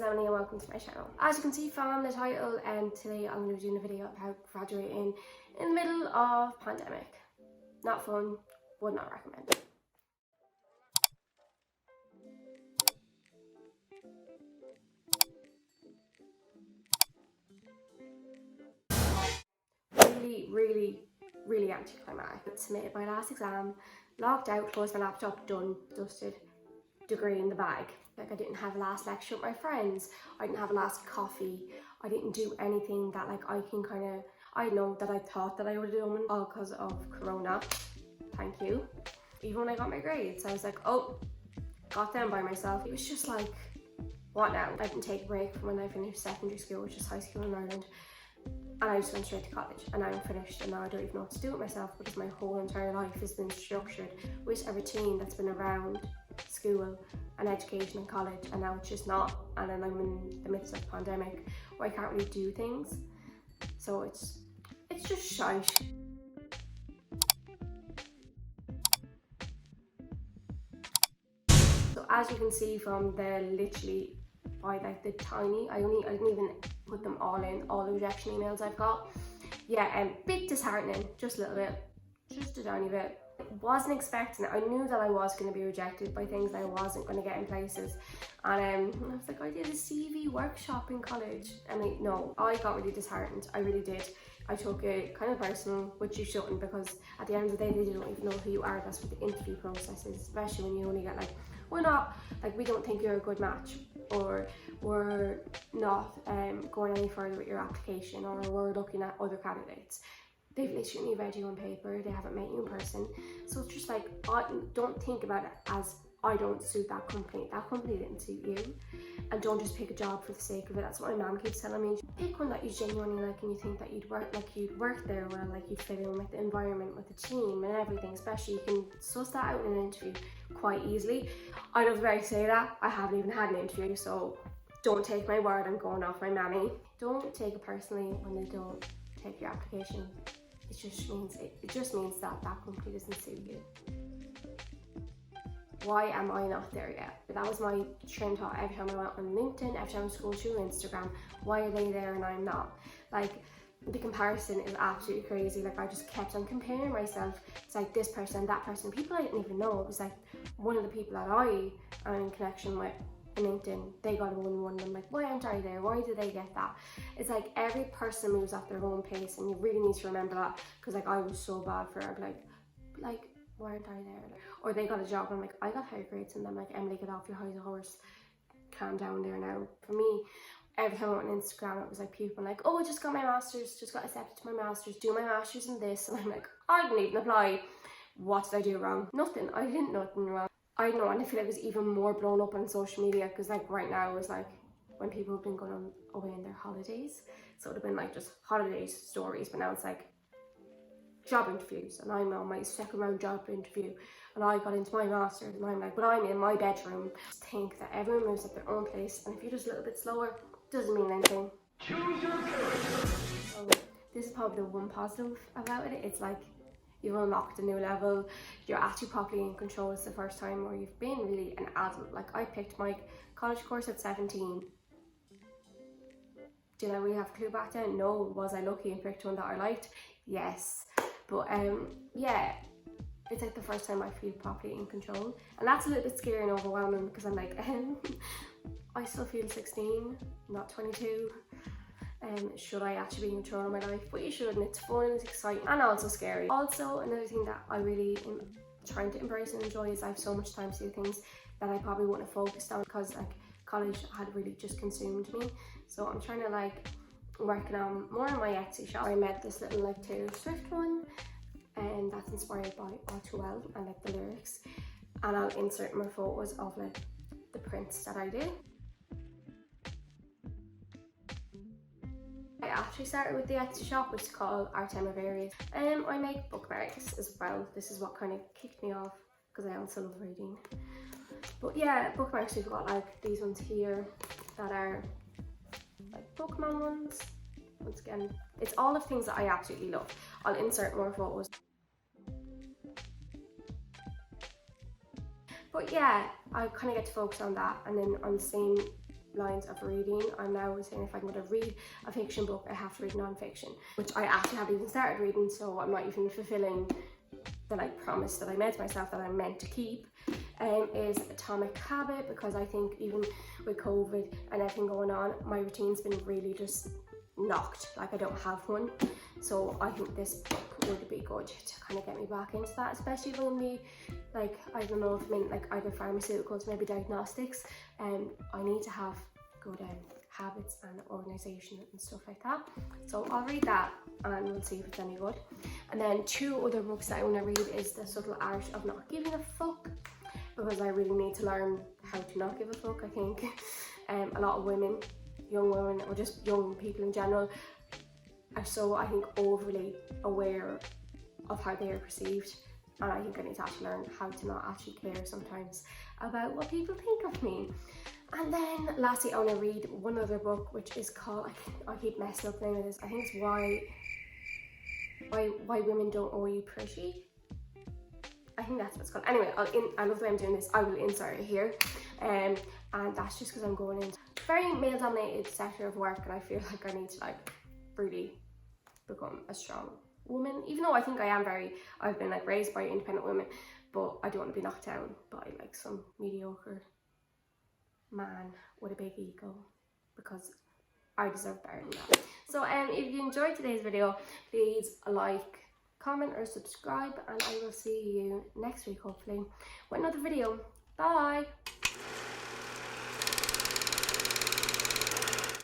name's Emily and welcome to my channel. As you can see from the title, today I'm going to be doing a video about graduating in the middle of pandemic. Not fun, would not recommend. Really anticlimactic. Submitted my last exam, logged out, closed my laptop, done, dusted, degree in the bag. Like, I didn't have a last lecture with my friends, I didn't have a last coffee, I didn't do anything that like I can I know that I thought that I would have done, all because of Corona. Thank you. Even when I got my grades, I was like, oh, got them by myself. It was just like, what now? I didn't take a break from when I finished secondary school, which is high school in Ireland. And I just went straight to college and I'm finished, and now I don't even know what to do with myself because my whole entire life has been structured with a routine that's been around school and education and college, and now it's just not. And then I'm in the midst of a pandemic where I can't really do things. So it's just shite. So as you can see from the literally by like the tiny, I didn't even put them all in, all the rejection emails I've got. Yeah, bit disheartening, just a little bit, just a tiny bit. Wasn't expecting it. I knew that I was going to be rejected by things that I wasn't going to get in places, and I was like, I did a CV workshop in college. I mean, no, I got really disheartened, I really did. I took it kind of personal, which you shouldn't, because at the end of the day they don't even know who you are. That's what the interview process is, especially when you only get like, we don't think you're a good match, or we're not going any further with your application, or we're looking at other candidates. They've literally read you on paper, they haven't met you in person. So it's just like, don't think about it as I don't suit that company didn't suit you. And don't just pick a job for the sake of it. That's what my mom keeps telling me. Pick one that you genuinely like and you think that you'd work there well, like you'd fit in with the environment, with the team and everything. Especially you can suss that out in an interview quite easily. I know it's very say that, I haven't even had an interview, so don't take my word, I'm going off my mammy. Don't take it personally when they don't take your application. It just means that that company doesn't suit you. Why am I not there yet? That was my train of thought every time I went on LinkedIn, every time I scrolled through Instagram. Why are they there and I'm not? Like, the comparison is absolutely crazy. Like, I just kept on comparing myself. It's like this person, that person, people I didn't even know. It was like one of the people that I am in connection with on LinkedIn, they got a 1-1, and I'm like, why aren't I there? Why did they get that? It's like every person moves at their own pace, and you really need to remember that, because like I was so bad for it. I'd be like, why aren't I there? Or they got a job and I'm like, I got higher grades than them. Like, Emily, get off your high horse, calm down there now. For me, every time I went on Instagram, it was like people like, oh, I just got my master's, just got accepted to my master's, do my master's in this, and I'm like, I didn't even apply. What did I do wrong? Nothing. I did nothing wrong. I don't know, and I feel like it was even more blown up on social media, because like right now is like when people have been going away on their holidays, so it would have been like just holidays stories, but now it's like job interviews, and I'm on my second round job interview, and I got into my master's, and I'm like, but I'm in my bedroom. Just think that everyone moves at their own pace, and if you're just a little bit slower, it doesn't mean anything. Choose your character. So this is probably the one positive about it. It's like you've unlocked a new level, you're actually properly in control. It's the first time where you've been really an adult. Like, I picked my college course at 17. Did I really have a clue back then? No. Was I lucky and picked one that I liked? Yes. But yeah, it's like the first time I feel properly in control, and that's a little bit scary and overwhelming, because I'm like, I still feel 16, not 22. Should I actually be in control of my life? But you should, and it's fun, it's exciting, and also scary. Also, another thing that I really am trying to embrace and enjoy is I have so much time to do things that I probably wouldn't have focused on, because like college had really just consumed me. So I'm trying to like working on more on my Etsy shop. I met this little like Taylor Swift one, and that's inspired by All Too Well and like the lyrics, and I'll insert more photos of like the prints that I do. I actually started with the Etsy shop, which is called Artema Various. I make bookmarks as well. This is what kind of kicked me off, because I also love reading. But yeah, bookmarks, we've got like these ones here that are like Pokemon ones. Once again, it's all of things that I absolutely love. I'll insert more photos. But yeah, I kind of get to focus on that, and then on the same lines of reading. I'm now saying if I'm going to read a fiction book, I have to read non-fiction, which I actually haven't even started reading, so I'm not even fulfilling the like promise that I made to myself that I'm meant to keep. Is Atomic Habit, because I think even with COVID and everything going on, my routine's been really just knocked, like I don't have one. So I think this book would be good to kind of get me back into that, especially when we, like, I don't know if I'm in like either pharmaceuticals, maybe diagnostics, and I need to have good habits and organisation and stuff like that. So I'll read that and we'll see if it's any good. And then 2 other books that I want to read is The Subtle Art of Not Giving a Fuck, because I really need to learn how to not give a fuck. I think a lot of women, young women, or just young people in general, are so, I think, overly aware of how they are perceived, and I think I need to actually learn how to not actually care sometimes about what people think of me. And then lastly, I want to read one other book, which is called, I keep messing up the name of this, I think it's Why Women Don't Owe You Pretty. I think that's what it's called. Anyway, I love the way I'm doing this. I will insert it here. And that's just because I'm going into a very male-dominated sector of work, and I feel like I need to like really become a strong woman. Even though I think I am I've been like raised by independent women, but I don't want to be knocked down by like some mediocre man with a big ego, because I deserve better than that. So if you enjoyed today's video, please like, comment or subscribe, and I will see you next week hopefully with another video. Bye.